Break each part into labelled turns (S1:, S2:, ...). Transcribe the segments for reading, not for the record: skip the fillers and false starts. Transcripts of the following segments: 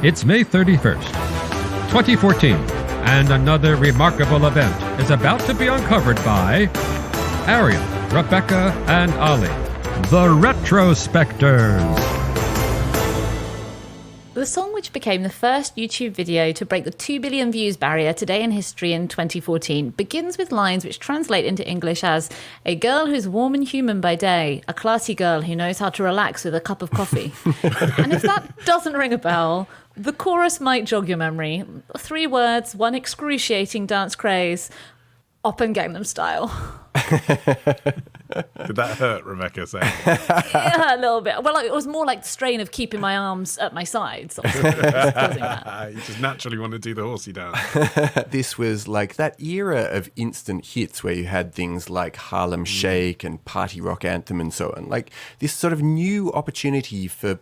S1: It's May 31st, 2014, and another remarkable event is about to be uncovered by Arion, Rebecca, and Olly, the Retrospectors.
S2: The song which became the first YouTube video to break the 2 billion views barrier today in history in 2014 begins with lines which translate into English as "a girl who's warm and human by day, a classy girl who knows how to relax with a cup of coffee." And if that doesn't ring a bell, the chorus might jog your memory. 3 words, one excruciating dance craze: Open Gangnam Style.
S3: Did that hurt, Rebecca?
S2: Yeah, a little bit. Well, it was more like the strain of keeping my arms at my sides. You
S3: just naturally want to do the horsey dance.
S4: This was like that era of instant hits where you had things like Harlem Shake and Party Rock Anthem and so on. Like this sort of new opportunity for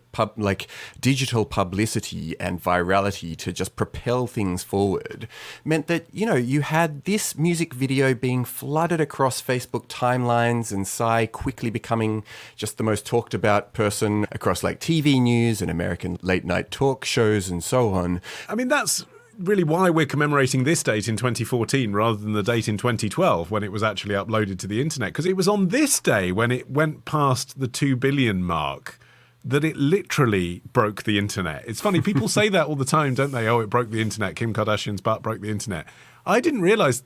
S4: digital publicity and virality to just propel things forward meant that, you had this music video being flooded across Facebook timelines and Psy quickly becoming just the most talked about person across like TV news and American late night talk shows and so on.
S3: I mean, that's really why we're commemorating this date in 2014 rather than the date in 2012 when it was actually uploaded to the internet, because it was on this day when it went past the 2 billion mark that it literally broke the internet. It's funny, people say that all the time, don't they? Oh, it broke the internet. Kim Kardashian's butt broke the internet. I didn't realise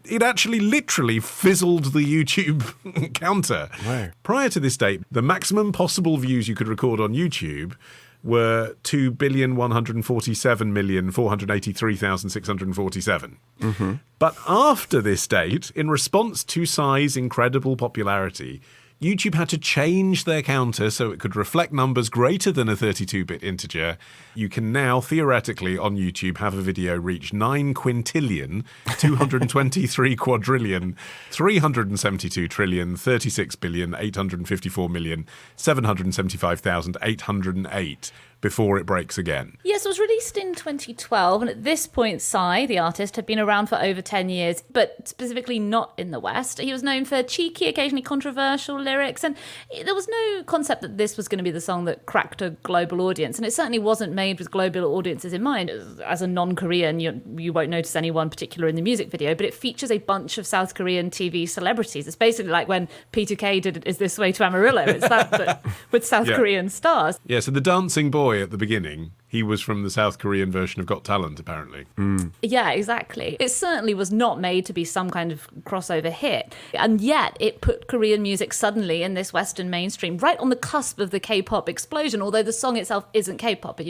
S3: it actually literally fizzled the YouTube counter.
S4: Wow.
S3: Prior to this date, the maximum possible views you could record on YouTube were 2,147,483,647.
S4: Mm-hmm.
S3: But after this date, in response to Psy's incredible popularity, YouTube had to change their counter so it could reflect numbers greater than a 32-bit integer. You can now, theoretically, on YouTube, have a video reach 9 quintillion, 223 quadrillion, 372 trillion, 36 billion, 854 million, 775,808 before it breaks again.
S2: Yes, it was released in 2012, and at this point, Psy, the artist, had been around for over 10 years, but specifically not in the West. He was known for cheeky, occasionally controversial lyrics, and there was no concept that this was going to be the song that cracked a global audience, and it certainly wasn't made with global audiences in mind. As a non-Korean, you won't notice anyone particular in the music video, but it features a bunch of South Korean TV celebrities. It's basically like when Peter Kay did Is This Way to Amarillo. It's that, but with South Korean stars.
S3: Yeah, so the dancing boy at the beginning, he was from the South Korean version of Got Talent, apparently.
S2: Yeah, exactly. It certainly was not made to be some kind of crossover hit. And yet it put Korean music suddenly in this Western mainstream, right on the cusp of the K-pop explosion, although the song itself isn't K-pop, but,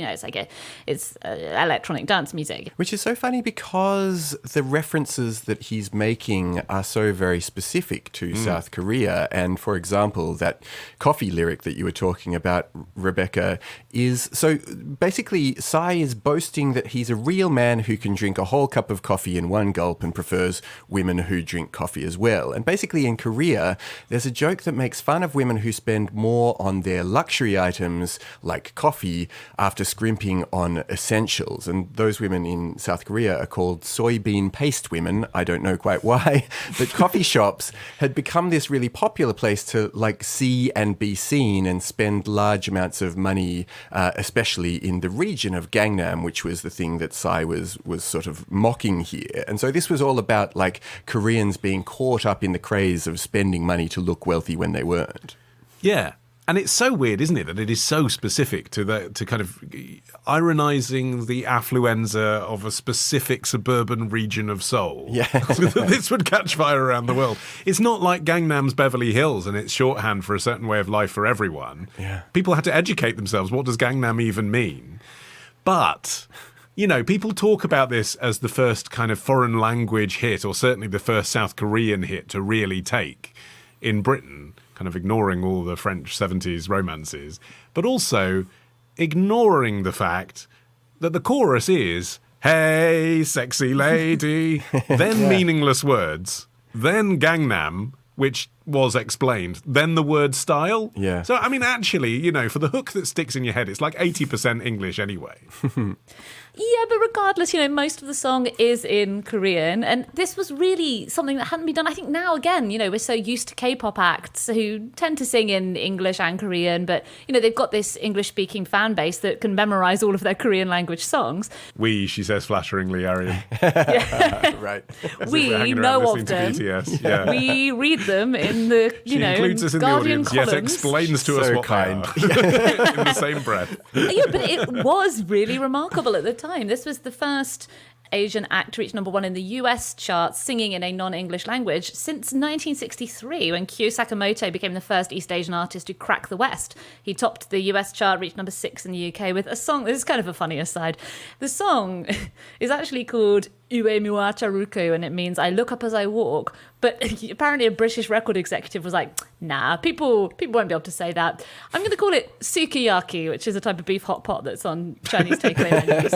S2: it's electronic dance music.
S4: Which is so funny because the references that he's making are so very specific to South Korea. And, for example, that coffee lyric that you were talking about, Rebecca, is so basically Psy is boasting that he's a real man who can drink a whole cup of coffee in one gulp and prefers women who drink coffee as well. And basically in Korea, there's a joke that makes fun of women who spend more on their luxury items like coffee after scrimping on essentials. And those women in South Korea are called soybean paste women. I don't know quite why, but coffee shops had become this really popular place to see and be seen and spend large amounts of money, especially in the region of Gangnam, which was the thing that Psy was sort of mocking here. And so this was all about Koreans being caught up in the craze of spending money to look wealthy when they weren't.
S3: Yeah. And it's so weird, isn't it, that it is so specific to kind of ironizing the affluenza of a specific suburban region of Seoul.
S4: Yeah.
S3: This would catch fire around the world. It's not like Gangnam's Beverly Hills and it's shorthand for a certain way of life for everyone.
S4: Yeah.
S3: People had to educate themselves. What does Gangnam even mean? But, people talk about this as the first kind of foreign language hit, or certainly the first South Korean hit to really take in Britain, kind of ignoring all the French 70s romances, but also ignoring the fact that the chorus is, "Hey, sexy lady," then meaningless words, then Gangnam, which was explained, then the word style.
S4: Yeah.
S3: So, I mean, actually, for the hook that sticks in your head, it's like 80% English anyway.
S2: Yeah, but regardless, most of the song is in Korean. And this was really something that hadn't been done. I think now, again, we're so used to K-pop acts who tend to sing in English and Korean. But, they've got this English-speaking fan base that can memorize all of their Korean language songs.
S3: We, she says flatteringly, Arion.
S4: Right.
S2: We know of them.
S3: BTS. Yeah.
S2: We read them in the,
S3: She includes us in
S2: Guardian
S3: the audience, yet
S2: columns.
S3: explains to us
S4: So
S3: what
S4: kind.
S3: they are. In the same breath.
S2: Yeah, but it was really remarkable at the time. This was the first Asian act to reach number one in the US charts singing in a non-English language since 1963, when Kyo Sakamoto became the first East Asian artist to crack the West. He topped the US chart, reached number 6 in the UK with a song. This is kind of a funny aside. The song is actually called Ue Mua Charuko, and it means I look up as I walk. But apparently a British record executive was like, nah, people won't be able to say that. I'm going to call it sukiyaki, which is a type of beef hot pot that's on Chinese takeaway menus.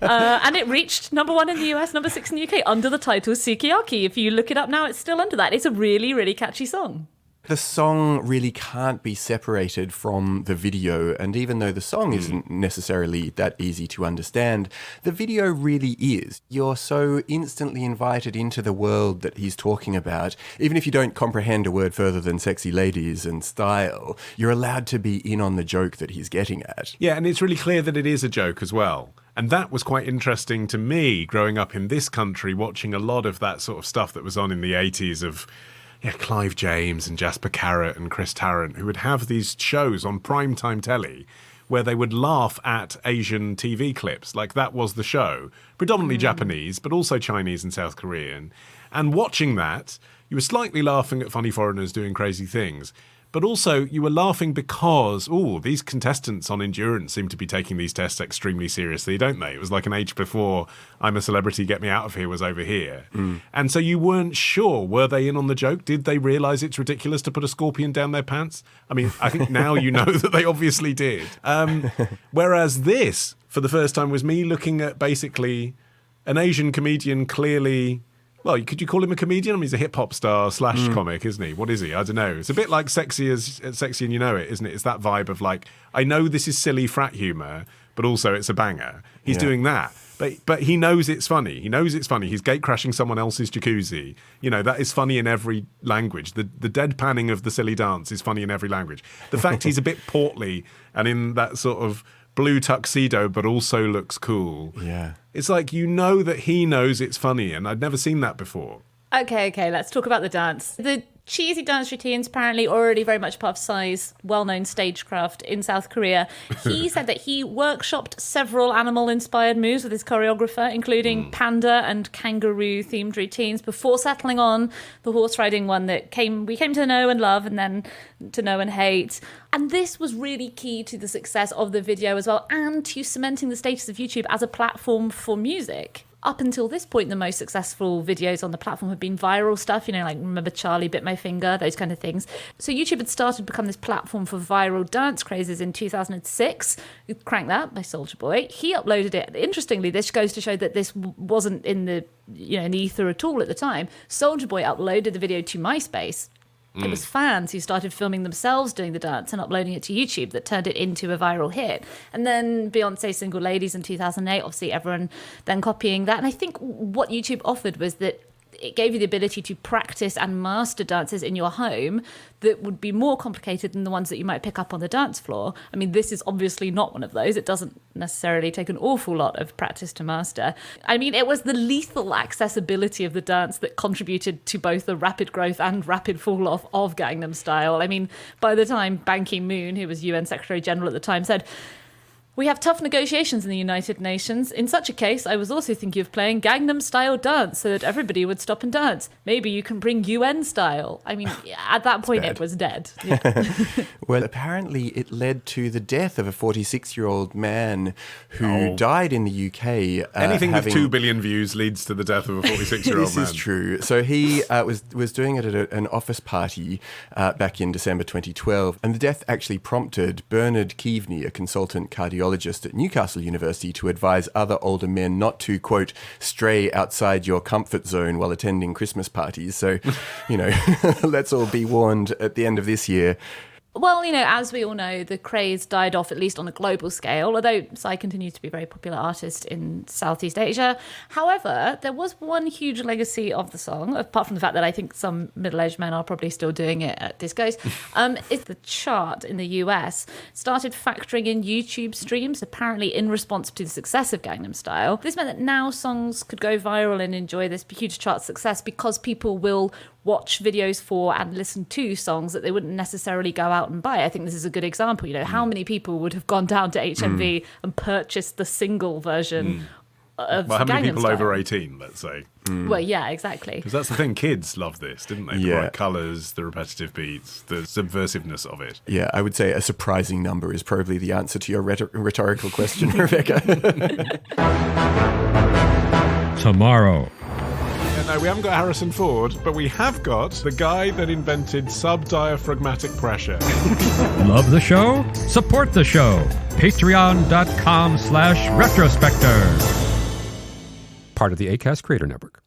S2: And it reached number 1 in the US, number 6 in the UK under the title Sukiyaki. If you look it up now, it's still under that. It's a really, really catchy song.
S4: The song really can't be separated from the video, and even though the song isn't necessarily that easy to understand, the video really is. You're so instantly invited into the world that he's talking about. Even if you don't comprehend a word further than sexy ladies and style, you're allowed to be in on the joke that he's getting at.
S3: Yeah, and it's really clear that it is a joke as well. And that was quite interesting to me growing up in this country, watching a lot of that sort of stuff that was on in the 80s of Clive James and Jasper Carrott and Chris Tarrant, who would have these shows on primetime telly where they would laugh at Asian TV clips. Like that was the show. Predominantly Japanese, but also Chinese and South Korean. And watching that, you were slightly laughing at funny foreigners doing crazy things. But also, you were laughing because, these contestants on Endurance seem to be taking these tests extremely seriously, don't they? It was like an age before I'm a Celebrity, Get Me Out of Here was over here. And so you weren't sure, were they in on the joke? Did they realise it's ridiculous to put a scorpion down their pants? I mean, I think now you know that they obviously did. Whereas this, for the first time, was me looking at basically an Asian comedian clearly... Well, could you call him a comedian? I mean, he's a hip-hop star / comic, isn't he? What is he? I don't know. It's a bit like Sexy and You Know It, isn't it? It's that vibe of like, I know this is silly frat humour, but also it's a banger. He's doing that. But he knows it's funny. He knows it's funny. He's gate-crashing someone else's jacuzzi. That is funny in every language. The deadpanning of the silly dance is funny in every language. The fact he's a bit portly and in that sort of blue tuxedo, but also looks cool.
S4: Yeah.
S3: It's like, that he knows it's funny, and I'd never seen that before.
S2: Okay, let's talk about the dance. The cheesy dance routines apparently already very much part of Psy's well-known stagecraft in South Korea. He said that he workshopped several animal-inspired moves with his choreographer, including panda and kangaroo-themed routines, before settling on the horse-riding one that we came to know and love and then to know and hate. And this was really key to the success of the video as well, and to cementing the status of YouTube as a platform for music. Up until this point, the most successful videos on the platform have been viral stuff, like Remember Charlie Bit My Finger, those kind of things. So YouTube had started to become this platform for viral dance crazes in 2006. Crank That by Soulja Boy. He uploaded it. Interestingly, this goes to show that this wasn't in the in the ether at all at the time. Soulja Boy uploaded the video to MySpace. It was fans who started filming themselves doing the dance and uploading it to YouTube that turned it into a viral hit. And then Beyonce's Single Ladies in 2008, obviously everyone then copying that. And I think what YouTube offered was that it gave you the ability to practice and master dances in your home that would be more complicated than the ones that you might pick up on the dance floor. I mean, this is obviously not one of those. It doesn't necessarily take an awful lot of practice to master. I mean, it was the lethal accessibility of the dance that contributed to both the rapid growth and rapid fall off of Gangnam Style. I mean, by the time Ban Ki-moon, who was UN Secretary General at the time, said, "We have tough negotiations in the United Nations. In such a case, I was also thinking of playing Gangnam Style dance so that everybody would stop and dance. Maybe you can bring UN style." I mean, at that point, it was dead. Yeah.
S4: Well, apparently it led to the death of a 46-year-old man who died in the UK.
S3: Anything with 2 billion views leads to the death of a 46-year-old man.
S4: This is true. So he was doing it at an office party back in December 2012, and the death actually prompted Bernard Keaveney, a consultant cardiologist, cardiologist at Newcastle University to advise other older men not to, quote, stray outside your comfort zone while attending Christmas parties. So, let's all be warned at the end of this year.
S2: Well, as we all know, the craze died off, at least on a global scale, although Psy continues to be a very popular artist in Southeast Asia. However, there was one huge legacy of the song, apart from the fact that I think some middle-aged men are probably still doing it at discos, is the chart in the US started factoring in YouTube streams, apparently in response to the success of Gangnam Style. This meant that now songs could go viral and enjoy this huge chart success because people will watch videos for and listen to songs that they wouldn't necessarily go out and buy. I think this is a good example. How many people would have gone down to HMV and purchased the single version of
S3: Well, how many
S2: Gangnam
S3: people
S2: Style?
S3: over 18, let's say?
S2: Well, yeah, exactly.
S3: Because that's the thing, kids love this, didn't they? The
S4: Yeah.
S3: bright colours, the repetitive beats, the subversiveness of it.
S4: Yeah, I would say a surprising number is probably the answer to your rhetorical question, Rebecca.
S1: Tomorrow.
S3: No, we haven't got Harrison Ford, but we have got the guy that invented sub-diaphragmatic pressure.
S1: Love the show? Support the show. Patreon.com/retrospector. Part of the Acast Creator Network.